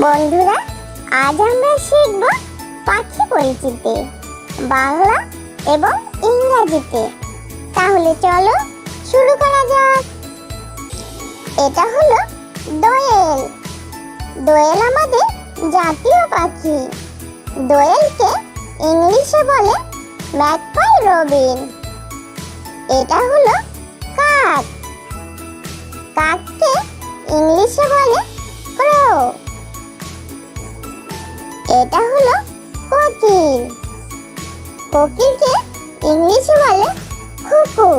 বন্ধুরা, আজ আমরা শিখব পাখি পরিচিতি বাংলা এবং ইংরেজিতে। তাহলে চলো শুরু করা যাক। এটা হলো দোয়েল। দোয়েল আমাদের জাতীয় পাখি। দোয়েলকে ইংলিশে বলে ম্যাকপাই রবিন। এটা হলো কাক। কাককে ইংলিশে বলে ক্রো। এটা হলো কোকিল। কোকিলকে ইংলিশে বলে কুকু।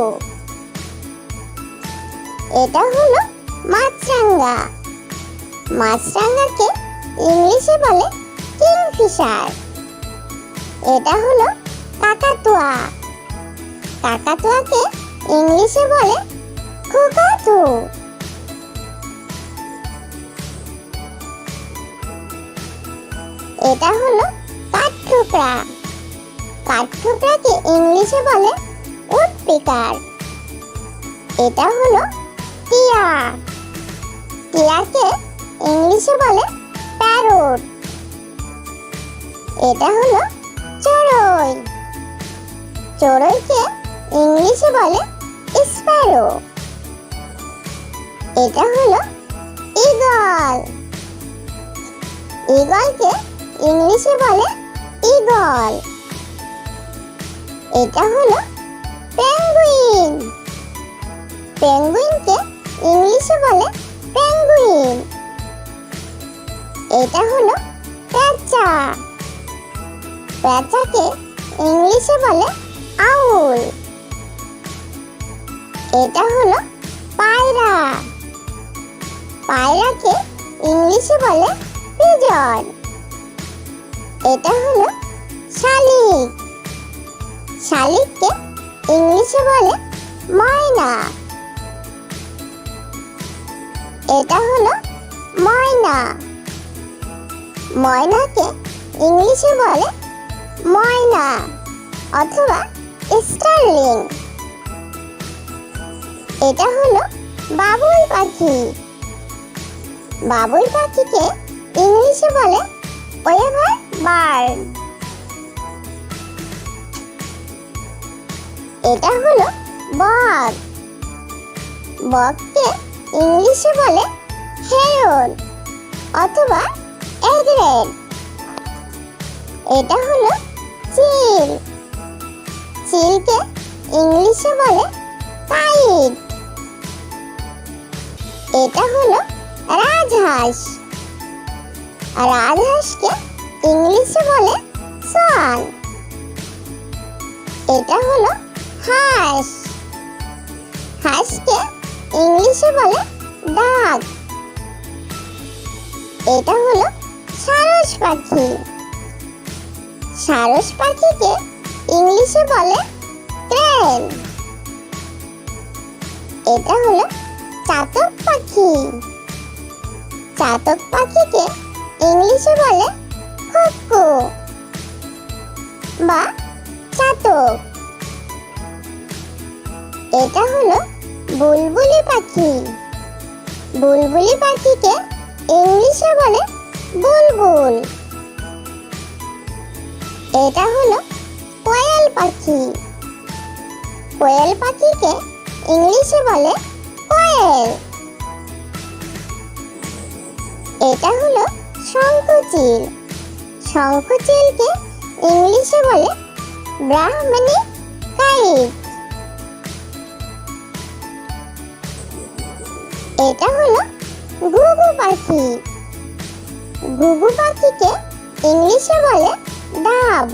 এটা হলো মাছরাঙা। মাছরাঙাকে ইংলিশে বলে কিংফিশার। এটা হলো কাকাতুয়া। কাকাতুয়াকে ইংলিশে বলে কুকাতু। এটা হলো কাঠঠোকরা। কাঠঠোকরাকে ইংলিশে বলে উডপিকার। এটা হলো টিয়া। টিয়াকে ইংলিশে বলে প্যারট। এটা হলো চড়ুই। চড়ুইকে ইংলিশে বলে স্প্যারো। এটা হলো ঈগল। ঈগলকে ইংলিশে বলে ঈগল। এটা হলো পেঙ্গুইন। পেঙ্গুইনকে ইংলিশে বলে পেঙ্গুইন। এটা হলো পেঁচা। পেঁচাকে ইংলিশে বলে আউল। এটা হলো পায়রা। পায়রাকে ইংলিশে বলে পিজন। এটা হলো শালিক। শালিককে ইংলিশে বলে ময়না। এটা হলো ময়না। ময়নাকে ইংলিশে বলে ময়না অথবা স্টারলিং। এটা হলো বাবুই পাখি। বাবুই পাখিকে ইংলিশে বলে ওয়েভার বার্ড। এটা হলো বক। বককে ইংলিশে বলে হেরন অথবা এগ্রেট। এটা হলো চিল। চিলকে ইংলিশে বলে কাইট। এটা হলো রাজহাঁস। রাজহাঁসকে ইংলিশে বলে সোয়ান। এটা হলো হাঁস। হাঁসকে ইংলিশে বলে ডাক। এটা হলো সারস পাখি। সারস পাখিকে ইংলিশে বলে ক্রেন। এটা হলো চাতক পাখি। চাতক পাখিকে ইংলিশে বলে কুকু বা চাতক। এটা হলো বুলবুলি পাখি। বুলবুলি পাখিকে ইংলিশে বলে বুলবুল। এটা হলো কোয়েল পাখি। কোয়েল পাখিকে ইংলিশে বলে কোয়েল। এটা হলো শঙ্খচিল। শঙ্খচিলকে ইংলিশে বলে ব্রাহ্মণী কাইট। এটা হলো ঘুঘু পাখি। ঘুঘু পাখিকে ইংলিশে বলে ডাব।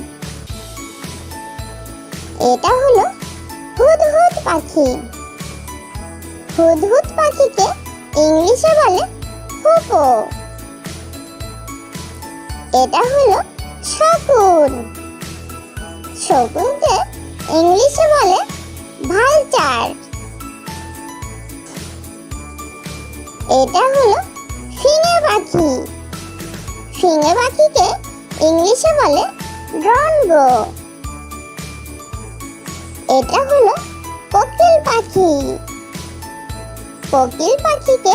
এটা হলো হুদহুদ পাখি। হুদহুদ পাখিকে ইংলিশে বলে হুপো। এটা হলো শকুন। শকুনকে ইংলিশে বলে ভালচার। এটা হলো ফিঙে পাখি। ফিঙে পাখিকে ইংলিশে বলে ড্রনগো। এটা হলো কোকিল পাখি। কোকিল পাখিকে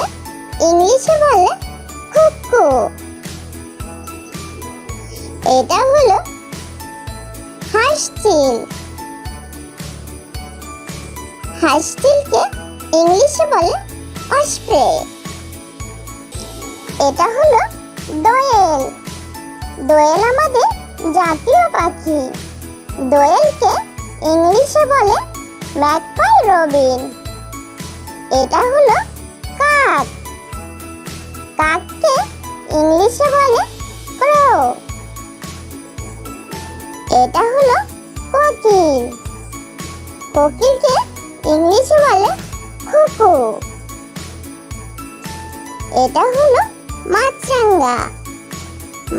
ইংলিশে বলে কুকু। এটা হলো হাঁসচিল। হাঁসচিলকে ইংলিশে বলে অস্প্রে। এটা হলো দোয়েল। দোয়েল আমাদের জাতীয় পাখি। দোয়েলকে ইংলিশে বলে ম্যাকপাই রবিন। এটা হলো কাক। কাককে ইংলিশে বলে ক্রো। এটা হলো কোকিল। কোকিলকে ইংলিশে বলে কুকু। এটা হলো মাছরাঙা।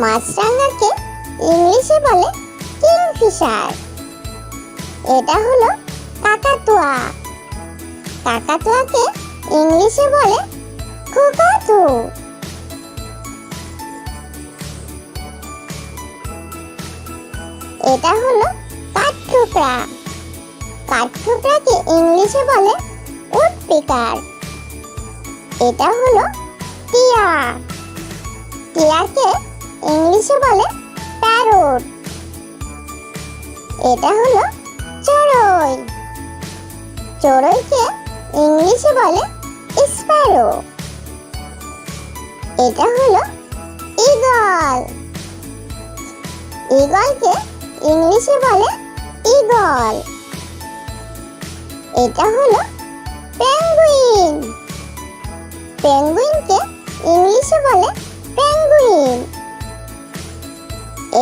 মাছরাঙাকে ইংলিশে বলে কিংফিশার। এটা হলো কাকাতুয়া। কাকাতুয়াকে ইংলিশে বলে কুকাতু। এটা হলো কাঠঠোকরা। কাঠঠোকরাকে ইংলিশে বলে উডপিকার। এটা হলো টিয়া। টিয়াকে ইংলিশে বলে প্যারট। এটা হলো চড়ুই। চড়ুইকে ইংলিশে বলে স্প্যারো। এটা হলো ঈগল। ঈগলকে ইংলিশে বলে ঈগল। এটা হলো পেঙ্গুইন। পেঙ্গুইনকে ইংলিশে বলে পেঙ্গুইন।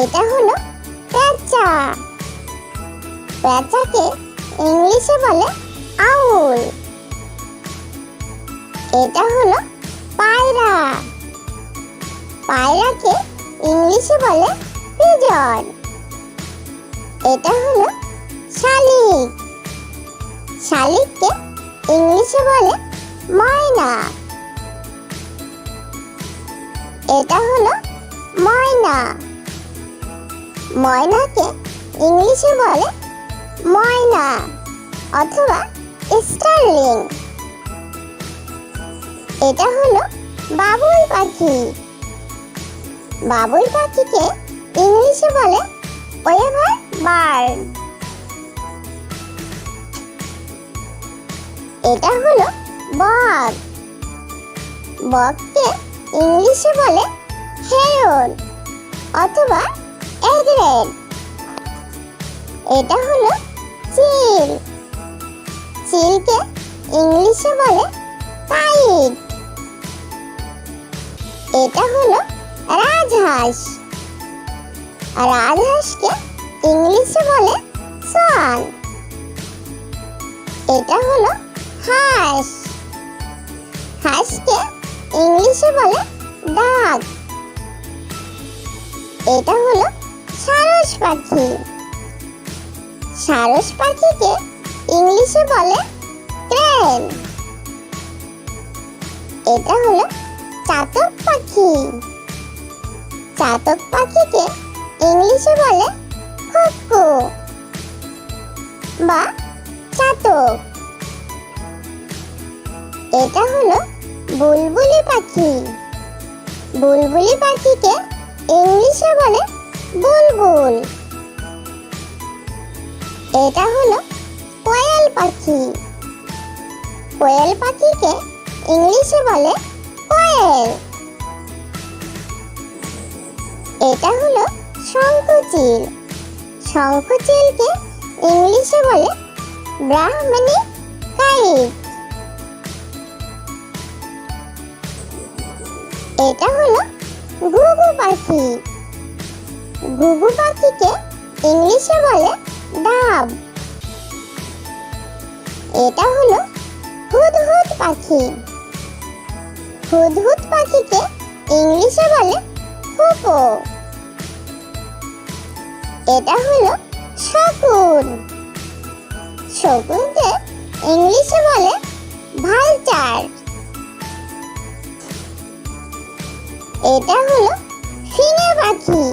এটা হলো পেঁচা। পেঁচাকে ইংলিশে বলে আউল। এটা হলো পায়রা। পায়রাকে ইংলিশে বলে পিজন। এটা হলো শালিক। শালিককে ইংলিশে বলে ময়না। এটা হলো ময়না। ময়নাকে ইংলিশে বলে ময়না অথবা স্টারলিং। এটা হলো বাবুই পাখি। বাবুই পাখিকে ইংলিশে বলে ওয়েভার বার্ড। এটা হলো বক। বককে ইংলিশে বলে হেরন অথবা এগ্রেট। এটা হলো চিল। চিলকে ইংলিশে বলে কাইট। এটা হলো রাজহাঁস। রাজহাঁসকে ইংলিশে বলে সোয়ান। এটা হলো হাঁস। হাঁসকে ইংলিশে বলে ডাক। এটা হলো সারস পাখি। সারস পাখিকে ইংলিশে বলে ক্রেন। এটা হলো চাতক পাখি। চাতক পাখিকে ইংলিশে বলে কুকু বা চাতক। এটা হলো বুলবুলি পাখি। বুলবুলি পাখিকে ইংলিশে বলে বুলবুল। এটা হলো কোয়েল পাখি। কোয়েল পাখিকে ইংলিশে বলে কোয়েল। এটা হলো শঙ্খচিল। শঙ্খচিলকে ইংলিশে বলে ব্রাহ্মণী কাইট। এটা হলো ঘুঘু পাখি। ঘুঘু পাখিকে ইংলিশে বলে ডাব। এটা হলো হুদহুদ পাখি। হুদহুদ পাখিকে ইংলিশে বলে হুপো। এটা হলো শকুন। শকুনকে ইংলিশে বলে ভালচার। এটা হলো ফিঙে পাখি।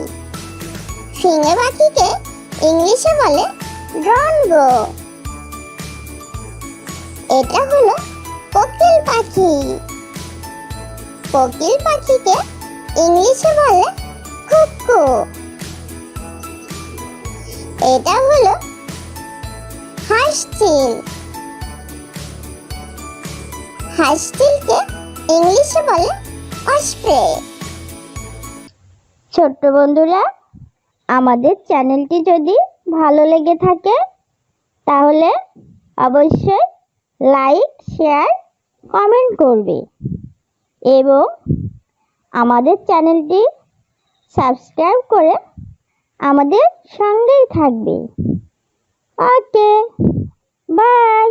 ফিঙে পাখিকে ইংলিশে বলে ড্রনগো। এটা হলো কোকিল পাখি। কোকিল পাখিকে ইংলিশে বলে কুকু। এটা হলো হাঁসচিল। হাঁসচিলকে ইংলিশে বলে অসপ্রে। ছোট্ট বন্ধুরা, আমাদের চ্যানেলটি যদি ভালো লেগে থাকে তাহলে অবশ্যই লাইক, শেয়ার, কমেন্ট করবে এবং আমাদের চ্যানেলটি সাবস্ক্রাইব করে আমাদের সঙ্গেই থাকবে। ওকে, বাই।